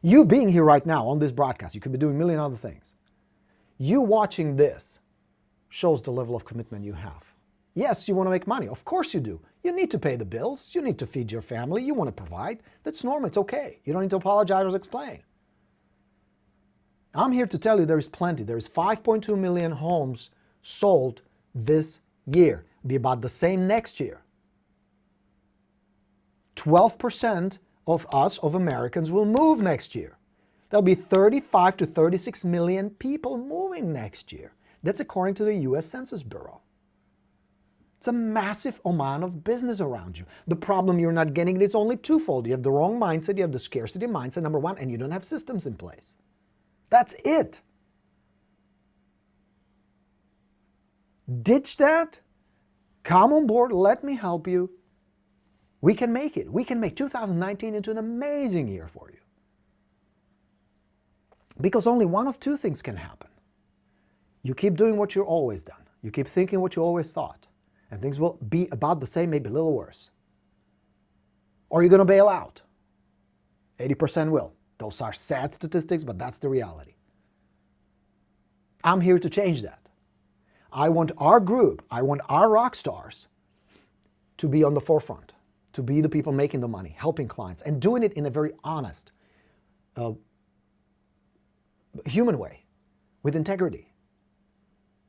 You being here right now on this broadcast, you could be doing a million other things. You watching this shows the level of commitment you have. Yes, you want to make money. Of course you do. You need to pay the bills. You need to feed your family. You want to provide. That's normal. It's okay. You don't need to apologize or explain. I'm here to tell you there is plenty. There is 5.2 million homes sold this year. It'll be about the same next year. 12% of us, of Americans, will move next year. There'll be 35 to 36 million people moving next year. That's according to the U.S. Census Bureau. It's a massive amount of business around you. The problem you're not getting is only twofold. You have the wrong mindset, you have the scarcity mindset, number one, and you don't have systems in place. That's it. Ditch that. Come on board, let me help you. We can make it. We can make 2019 into an amazing year for you. Because only one of two things can happen. You keep doing what you've always done. You keep thinking what you always thought. And things will be about the same, maybe a little worse. Or are you going to bail out? 80% will. Those are sad statistics, but that's the reality. I'm here to change that. I want our group, I want our rock stars to be on the forefront, to be the people making the money, helping clients, and doing it in a very honest, human way, with integrity.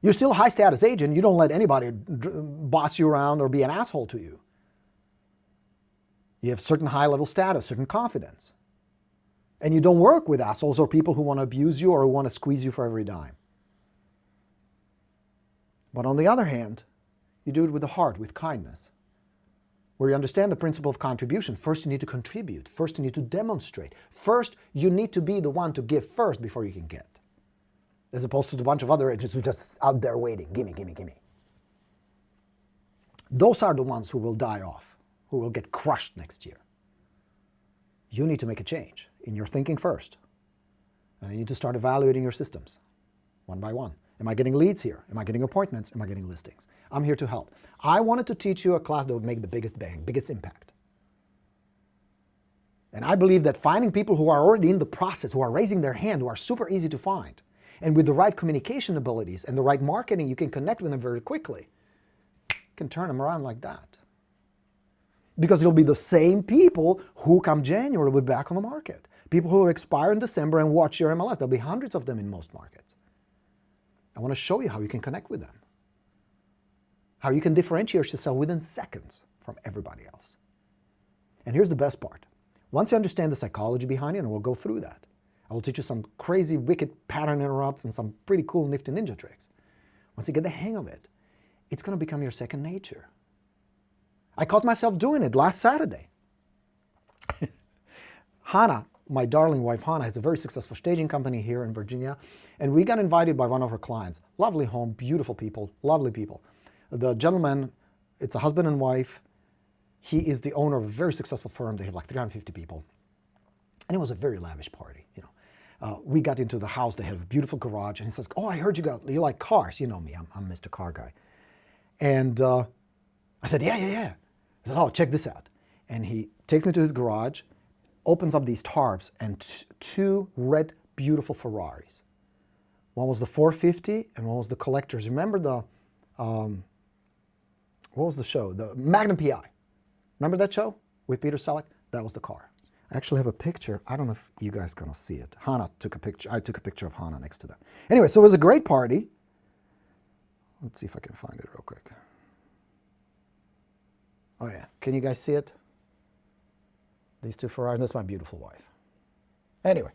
You're still a high status agent. You don't let anybody boss you around or be an asshole to you. You have certain high level status, certain confidence. And you don't work with assholes or people who want to abuse you or who want to squeeze you for every dime. But on the other hand, you do it with the heart, with kindness, where you understand the principle of contribution. First, you need to contribute. First, you need to demonstrate. First, you need to be the one to give first before you can get. As opposed to the bunch of other agents who are just out there waiting. Gimme, gimme, gimme. Those are the ones who will die off, who will get crushed next year. You need to make a change in your thinking first. And you need to start evaluating your systems, one by one. Am I getting leads here? Am I getting appointments? Am I getting listings? I'm here to help. I wanted to teach you a class that would make the biggest bang, biggest impact. And I believe that finding people who are already in the process, who are raising their hand, who are super easy to find, and with the right communication abilities and the right marketing, you can connect with them very quickly. You can turn them around like that. Because it'll be the same people who come January will be back on the market. People who will expire in December and watch your MLS. There'll be hundreds of them in most markets. I want to show you how you can connect with them. How you can differentiate yourself within seconds from everybody else. And here's the best part. Once you understand the psychology behind it, and we'll go through that, I will teach you some crazy, wicked pattern interrupts and some pretty cool nifty ninja tricks. Once you get the hang of it, it's going to become your second nature. I caught myself doing it last Saturday. Hannah, my darling wife Hannah, has a very successful staging company here in Virginia, and we got invited by one of her clients. Lovely home, beautiful people, lovely people. The gentleman, it's a husband and wife. He is the owner of a very successful firm. They have like 350 people. And it was a very lavish party, you know. We got into the house. They had a beautiful garage. And he says, oh, I heard you like cars. You know me. I'm Mr. Car Guy. And I said, yeah. He said, oh, check this out. And he takes me to his garage, opens up these tarps, and two red, beautiful Ferraris. One was the 450 and one was the collector's. Remember the, what was the show? The Magnum PI. Remember that show with Peter Selleck? That was the car. I actually have a picture. I don't know if you guys are going to see it. Hannah took a picture. I took a picture of Hannah next to them. Anyway, so it was a great party. Let's see if I can find it real quick. Oh yeah, can you guys see it? These two Ferraris, that's my beautiful wife. Anyway,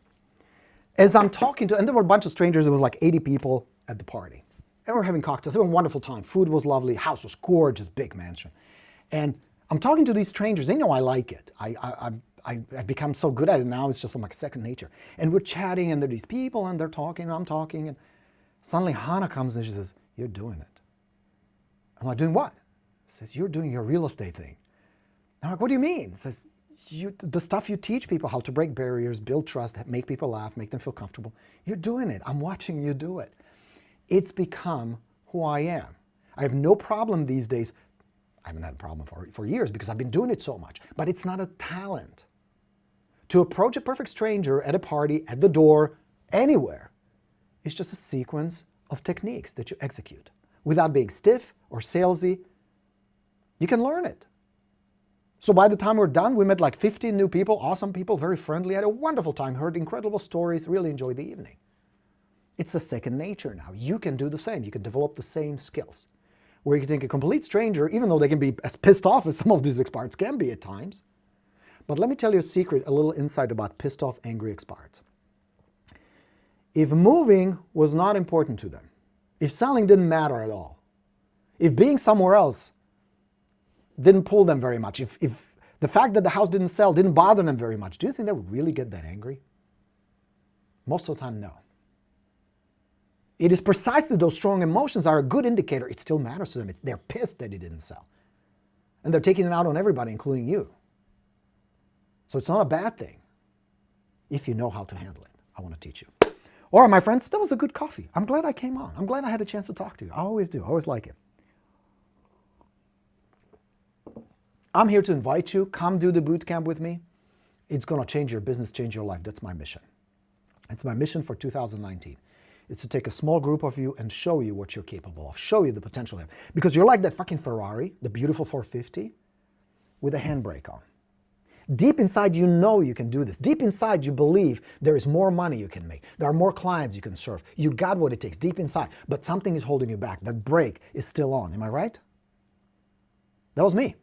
as I'm talking to, and there were a bunch of strangers, there was like 80 people at the party. And we were having cocktails, it was a wonderful time. Food was lovely, house was gorgeous, big mansion. And I'm talking to these strangers, they know I like it. I've become so good at it now, it's just like second nature. And we're chatting, and there are these people, and they're talking, and I'm talking, and suddenly Hannah comes and she says, you're doing it. I'm like, doing what? She says, you're doing your real estate thing. I'm like, what do you mean? She says, the stuff you teach people, how to break barriers, build trust, make people laugh, make them feel comfortable. You're doing it. I'm watching you do it. It's become who I am. I have no problem these days. I haven't had a problem for years because I've been doing it so much. But it's not a talent. To approach a perfect stranger at a party, at the door, anywhere, is just a sequence of techniques that you execute. Without being stiff or salesy, you can learn it. So by the time we're done, we met like 15 new people, awesome people, very friendly, had a wonderful time, heard incredible stories, really enjoyed the evening. It's a second nature now. You can do the same. You can develop the same skills. Where you can take a complete stranger, even though they can be as pissed off as some of these expireds can be at times. But let me tell you a secret, a little insight about pissed off, angry expireds. If moving was not important to them, if selling didn't matter at all, if being somewhere else didn't pull them very much, if the fact that the house didn't sell didn't bother them very much, do you think they would really get that angry? Most of the time, no. It is precisely those strong emotions are a good indicator it still matters to them. They're pissed that it didn't sell. And they're taking it out on everybody, including you. So it's not a bad thing if you know how to handle it. I want to teach you. All right, my friends, that was a good coffee. I'm glad I came on. I'm glad I had a chance to talk to you. I always do. I always like it. I'm here to invite you. Come do the bootcamp with me. It's going to change your business, change your life. That's my mission. It's my mission for 2019. It's to take a small group of you and show you what you're capable of, show you the potential you have. Because you're like that fucking Ferrari, the beautiful 450, with a handbrake on. Deep inside, you know you can do this. Deep inside, you believe there is more money you can make. There are more clients you can serve. You got what it takes deep inside, but something is holding you back. That brake is still on. Am I right? That was me.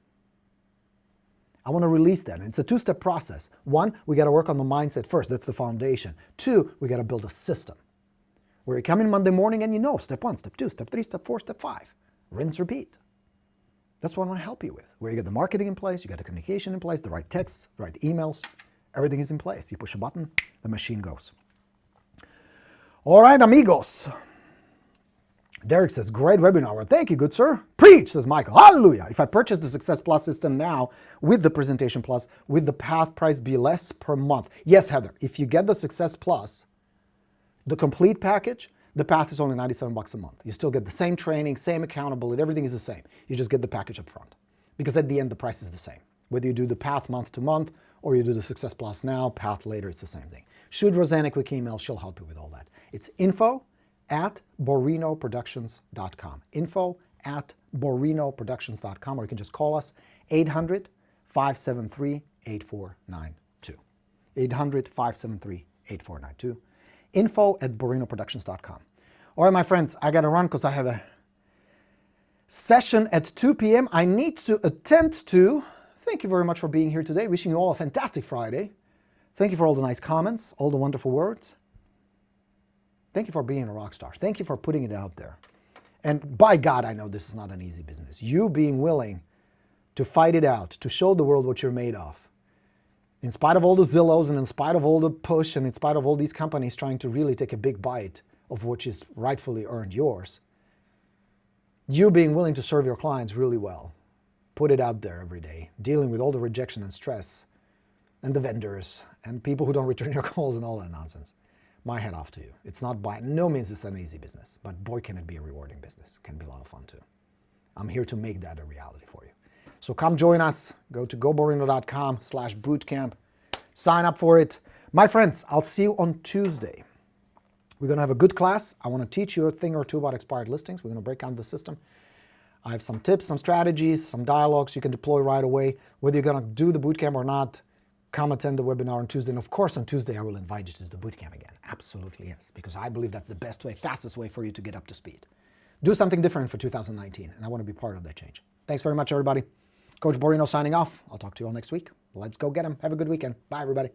I want to release that. And it's a two-step process. One, we got to work on the mindset first. That's the foundation. Two, we got to build a system where you come in Monday morning and you know step 1, step 2, step 3, step 4, step 5. Rinse, repeat. That's what I want to help you with. Where you get the marketing in place, you got the communication in place, the right texts, the right emails. Everything is in place. You push a button, the machine goes. All right, amigos. Derek says, great webinar. Thank you, good sir. Preach, says Michael. Hallelujah. If I purchase the Success Plus system now with the Presentation Plus, would the path price be less per month? Yes, Heather. If you get the Success Plus, the complete package, the path is only $97 a month. You still get the same training, same accountability, everything is the same. You just get the package up front. Because at the end, the price is the same. Whether you do the path month to month or you do the Success Plus now, path later, it's the same thing. Shoot Rosanna a quick email. She'll help you with all that. It's info@borinoproductions.com. info@borinoproductions.com, or you can just call us 800-573-8492. 800-573-8492. info@borinoproductions.com. All right, my friends, I got to run because I have a session at 2 p.m. I need to attend to. Thank you very much for being here today. Wishing you all a fantastic Friday. Thank you for all the nice comments, all the wonderful words. Thank you for being a rock star. Thank you for putting it out there. And by God, I know this is not an easy business. You being willing to fight it out, to show the world what you're made of. In spite of all the Zillows and in spite of all the push and in spite of all these companies trying to really take a big bite of what is rightfully earned yours, you being willing to serve your clients really well, put it out there every day, dealing with all the rejection and stress and the vendors and people who don't return your calls and all that nonsense. My hat off to you. It's not by no means it's an easy business, but boy, can it be a rewarding business. It can be a lot of fun too. I'm here to make that a reality for you. So come join us. Go to goborino.com/bootcamp. Sign up for it. My friends, I'll see you on Tuesday. We're going to have a good class. I want to teach you a thing or two about expired listings. We're going to break down the system. I have some tips, some strategies, some dialogues you can deploy right away. Whether you're going to do the bootcamp or not, come attend the webinar on Tuesday. And of course, on Tuesday, I will invite you to the bootcamp again. Absolutely, yes. Because I believe that's the best way, fastest way for you to get up to speed. Do something different for 2019. And I want to be part of that change. Thanks very much, everybody. Coach Borino signing off. I'll talk to you all next week. Let's go get them. Have a good weekend. Bye, everybody.